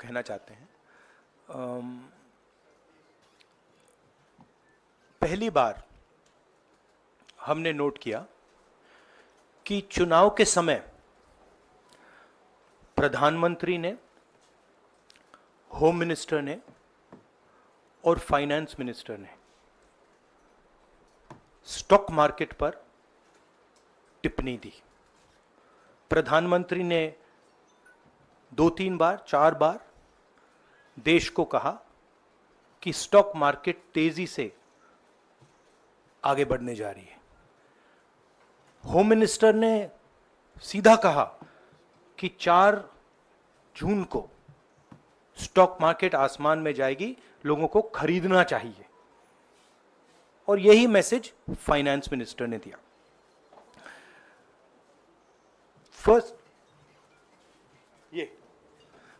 कहना चाहते हैं। पहली बार हमने नोट किया कि चुनाव के समय प्रधानमंत्री ने, होम मिनिस्टर ने और फाइनेंस मिनिस्टर ने स्टॉक मार्केट पर टिप्पणी दी। प्रधानमंत्री ने 2-3 बार 4 बार देश को कहा कि स्टॉक मार्केट तेजी से आगे बढ़ने जा रही है। होम मिनिस्टर ने सीधा कहा कि 4 जून को स्टॉक मार्केट आसमान में जाएगी, लोगों को खरीदना चाहिए। और यही मैसेज फाइनेंस मिनिस्टर ने दिया। फर्स्ट, ये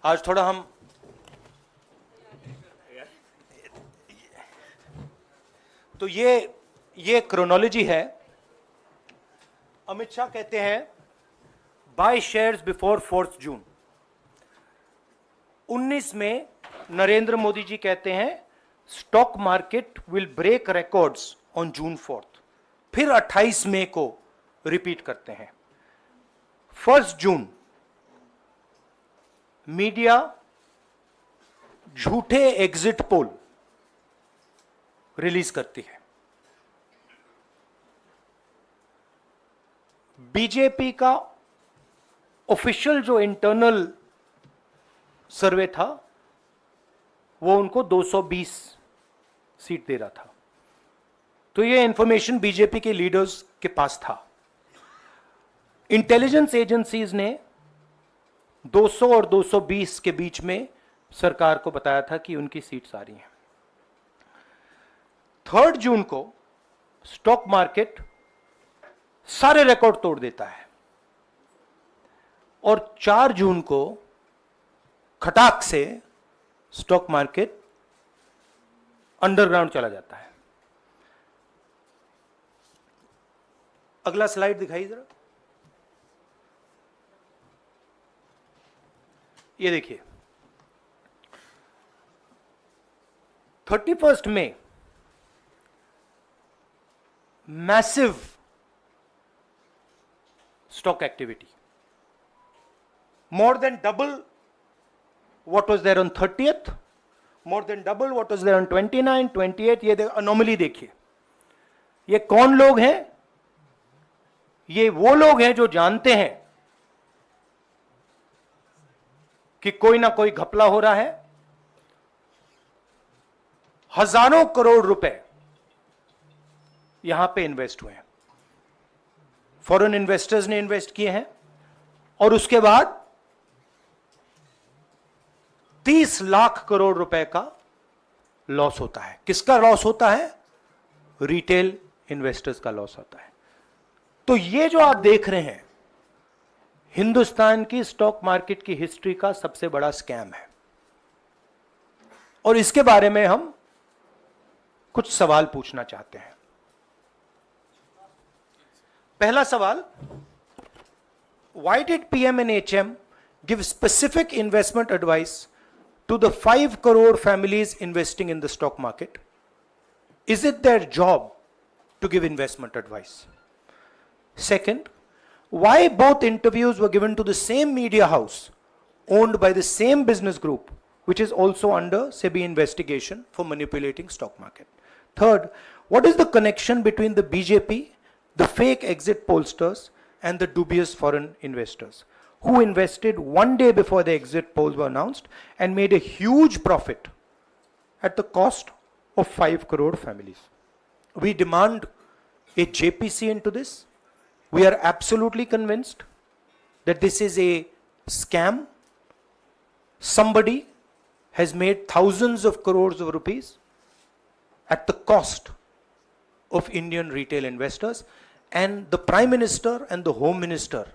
आज थोड़ा हम तो ये क्रोनोलॉजी है। अमित शाह कहते हैं बाय शेयर्स बिफोर 4 जून। 19 में नरेंद्र मोदी जी कहते हैं stock market will break records on June 4। फिर 28 मई को रिपीट करते हैं। 1 जून मीडिया झूठे एग्जिट पोल रिलीज करती है। बीजेपी का ऑफिशियल जो इंटरनल सर्वे था वो उनको 220 सीट दे रहा था। तो ये इंफॉर्मेशन बीजेपी के लीडर्स के पास था। इंटेलिजेंस एजेंसीज ने 200 और 220 के बीच में सरकार को बताया था कि उनकी सीट्स आ रही हैं। 3 जून को स्टॉक मार्केट सारे रिकॉर्ड तोड़ देता है और 4 जून को खटाक से स्टॉक मार्केट अंडरग्राउंड चला जाता है। अगला स्लाइड दिखाइए जरा। ये देखिए 31 मई massive stock activity, more than double what was there on 30th, more than double what was there on 29, 28। ये अनोमली देखिए। ये कौन लोग हैं? ये वो लोग हैं जो जानते हैं कि कोई ना कोई घपला हो रहा है। हजारों करोड़ रुपए यहां पे इन्वेस्ट हुए हैं, फॉरेन इन्वेस्टर्स ने इन्वेस्ट किए हैं। और उसके बाद 30 लाख करोड़ रुपए का लॉस होता है। किसका लॉस होता है? रिटेल इन्वेस्टर्स का लॉस होता है। तो ये जो आप देख रहे हैं हिंदुस्तान की स्टॉक मार्केट की हिस्ट्री का सबसे बड़ा स्कैम है। और इसके बारे में हम कुछ सवाल पूछना चाहते हैं। पहला सवाल, why did PM and HM give specific investment advice to the 5 crore families investing in the stock market? Is it their job to give investment advice? Second, why both interviews were given to the same media house owned by the same business group which is also under SEBI investigation for manipulating stock market? Third, what is the connection between the BJP, the fake exit pollsters and the dubious foreign investors who invested 1 day before the exit polls were announced and made a huge profit at the cost of 5 crore families? We demand a JPC into this. We are absolutely convinced that this is a scam. Somebody has made thousands of crores of rupees at the cost of Indian retail investors. And the Prime Minister and the Home Minister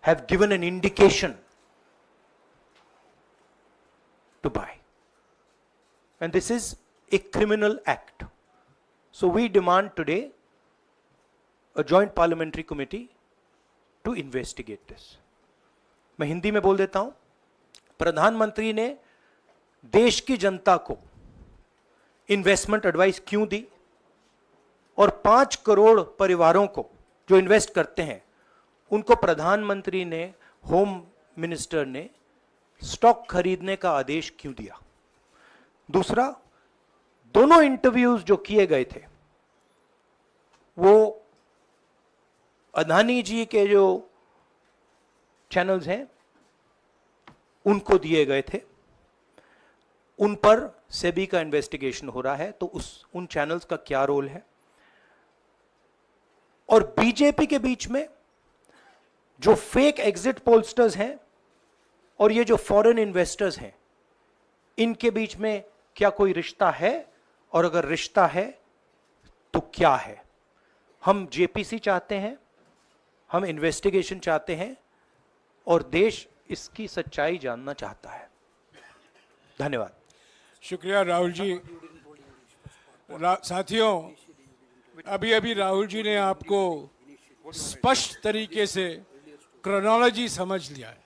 have given an indication to buy. And this is a criminal act. So we demand today a joint parliamentary committee to investigate this. मैं हिंदी में बोल देता हूं। प्रधानमंत्री ने देश की जनता को इन्वेस्टमेंट एडवाइस क्यों दी, और 5 करोड़ परिवारों को जो इन्वेस्ट करते हैं उनको प्रधानमंत्री ने, होम मिनिस्टर ने स्टॉक खरीदने का आदेश क्यों दिया। दूसरा, दोनों इंटरव्यूज जो किए गए थे वो अदानी जी के जो चैनल्स हैं उनको दिए गए थे, उन पर सेबी का इन्वेस्टिगेशन हो रहा है, तो उन चैनल्स का क्या रोल है। और बीजेपी के बीच में जो फेक एग्जिट पोलस्टर्स हैं और ये जो फॉरेन इन्वेस्टर्स हैं, इनके बीच में क्या कोई रिश्ता है, और अगर रिश्ता है तो क्या है। हम जेपीसी चाहते हैं, हम इन्वेस्टिगेशन चाहते हैं, और देश इसकी सच्चाई जानना चाहता है। धन्यवाद। शुक्रिया राहुल जी। साथियों, अभी अभी राहुल जी ने आपको स्पष्ट तरीके से क्रोनोलॉजी समझ लिया है।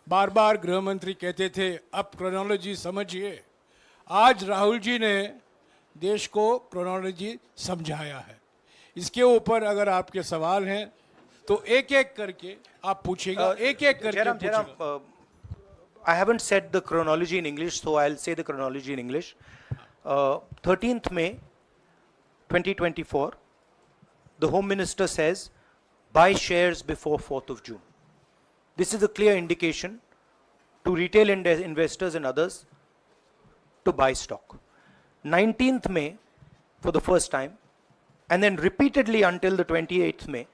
बार बार गृह मंत्री कहते थे अब क्रोनोलॉजी समझिए। आज राहुल जी ने देश को क्रोनोलॉजी समझाया है। इसके ऊपर अगर आपके सवाल हैं तो एक एक करके आप पूछेगा, एक एक करके पूछेगा। I haven't said the chronology in English, so I'll say the chronology in English. 13th May 2024, the Home Minister says, buy shares before 4th of June. This is a clear indication to retail investors and others to buy stock. 19th May, for the first time, and then repeatedly until the 28th May,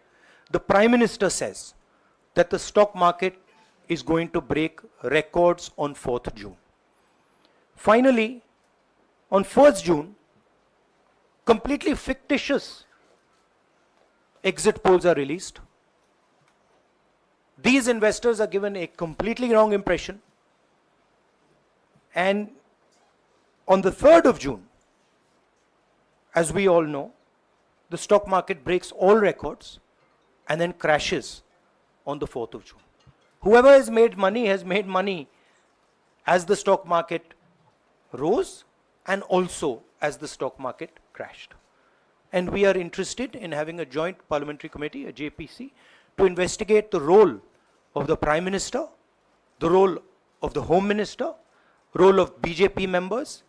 the Prime Minister says that the stock market is going to break records on 4th June. Finally, on 1st June, completely fictitious exit polls are released. These investors are given a completely wrong impression. And on the 3rd of June, as we all know, the stock market breaks all records and then crashes on the 4th of June. Whoever has made money as the stock market rose and also as the stock market crashed. And we are interested in having a joint parliamentary committee, a JPC, to investigate the role of the Prime Minister, the role of the Home Minister, role of BJP members,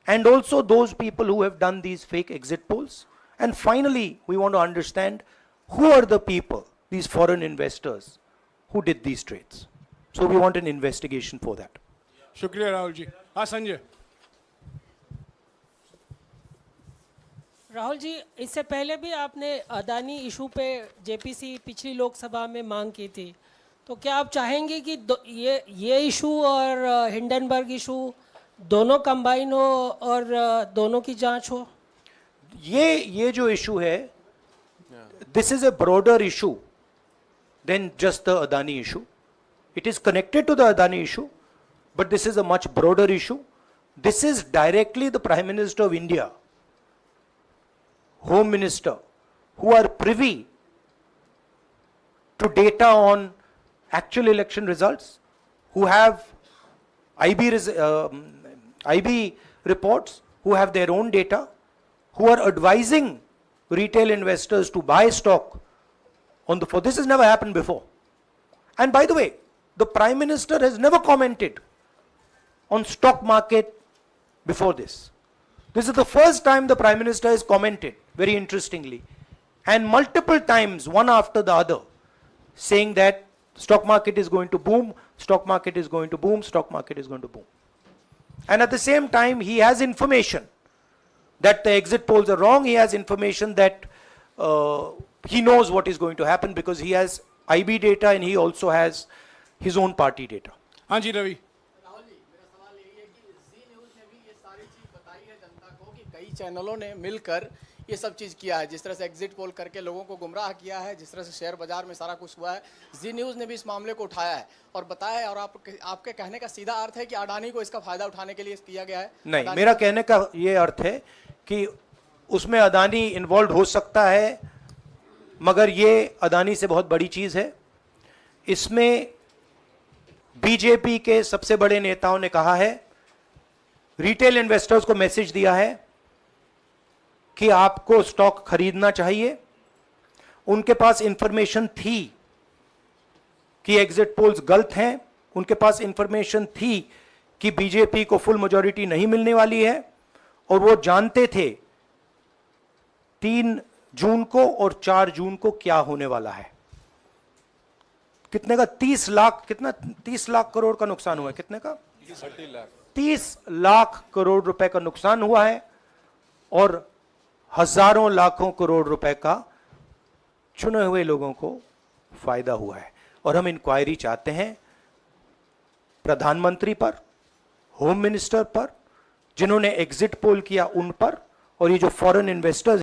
and also those people who have done these fake exit polls. And finally, we want to understand who are the people, these foreign investors, who did these trades. So we want an investigation for that. शुक्रिया राहुल जी। हाँ संजय। राहुल जी, इससे पहले भी आपने Adani issue पे JPC पिछली लोकसभा में मांग की थी, तो क्या आप चाहेंगे कि ये इशू और हिंडनबर्ग इशू दोनों कंबाइन हो और दोनों की जांच हो? ये जो इशू है, this is a broader issue than just the Adani issue. It is connected to the Adani issue, but this is a much broader issue. This is directly the Prime Minister of India, Home Minister, who are privy to data on actual election results, who have IB reports, who have their own data, who are advising retail investors to buy stock on the 4th. This has never happened before. And by the way, the Prime Minister has never commented on stock market before this. This is the first time the Prime Minister has commented, very interestingly, and multiple times, one after the other, saying that stock market is going to boom, stock market is going to boom, stock market is going to boom. And at the same time, he has information that the exit polls are wrong. He has information that he knows what is going to happen because he has IB data and he also has his own party data. हाँ जी रवि। राहुल जी, मेरा सवाल यही है कि जी news ने भी ये सारी चीज़ बताई है जनता को कि कई चैनलों ने मिलकर ये सब चीज़ किया है, जिस तरह से एग्जिट पोल करके लोगों को गुमराह किया है, जिस तरह से शेयर बाजार में सारा कुछ हुआ है। जी न्यूज़ ने भी इस मामले को उठाया है और बताया है, और आपके कहने का सीधा अर्थ है कि अडानी को इसका फायदा उठाने के लिए किया गया है? नहीं, मेरा कहने का ये अर्थ है कि उसमें अदानी इन्वॉल्व हो सकता है, मगर ये अदानी से बहुत बड़ी चीज़ है। इसमें बीजेपी के सबसे बड़े नेताओं ने कहा है रिटेल इन्वेस्टर्स को मैसेज दिया है कि आपको स्टॉक खरीदना चाहिए। उनके पास इंफॉर्मेशन थी कि एग्जिट पोल्स गलत हैं, उनके पास इंफॉर्मेशन थी कि बीजेपी को फुल मेजॉरिटी नहीं मिलने वाली है, और वो जानते थे 3 जून को और 4 जून को क्या होने वाला है। कितने का 30 लाख, कितना 30 लाख करोड़ का नुकसान हुआ है, कितने का 30 लाख करोड़ रुपए का नुकसान हुआ है, और हजारों लाखों करोड़ रुपए का चुने हुए लोगों को फायदा हुआ है। और हम इंक्वायरी चाहते हैं प्रधानमंत्री पर, होम मिनिस्टर पर, जिन्होंने एग्जिट पोल किया उन पर, और ये जो फॉरेन इन्वेस्टर्स